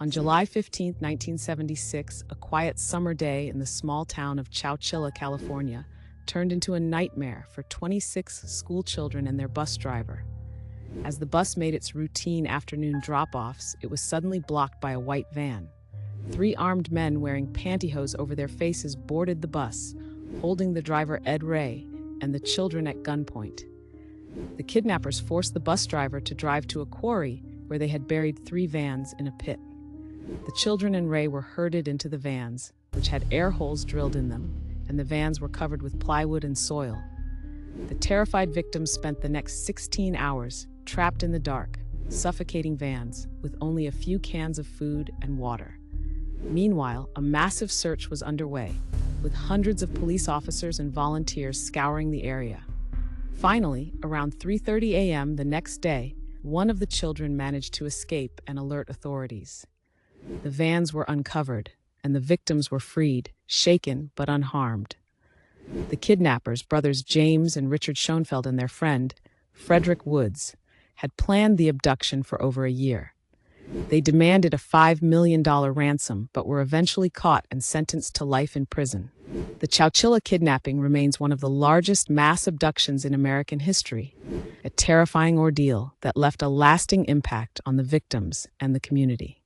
On July 15, 1976, a quiet summer day in the small town of Chowchilla, California, turned into a nightmare for 26 schoolchildren and their bus driver. As the bus made its routine afternoon drop-offs, it was suddenly blocked by a white van. Three armed men wearing pantyhose over their faces boarded the bus, holding the driver Ed Ray and the children at gunpoint. The kidnappers forced the bus driver to drive to a quarry where they had buried three vans in a pit. The children and Ray were herded into the vans, which had air holes drilled in them, and the vans were covered with plywood and soil. The terrified victims spent the next 16 hours trapped in the dark, suffocating vans with only a few cans of food and water. Meanwhile, a massive search was underway, with hundreds of police officers and volunteers scouring the area. Finally, around 3:30 a.m. the next day, one of the children managed to escape and alert authorities. The vans were uncovered, and the victims were freed, shaken but unharmed. The kidnappers, brothers James and Richard Schoenfeld, and their friend, Frederick Woods, had planned the abduction for over a year. They demanded a $5 million ransom, but were eventually caught and sentenced to life in prison. The Chowchilla kidnapping remains one of the largest mass abductions in American history, a terrifying ordeal that left a lasting impact on the victims and the community.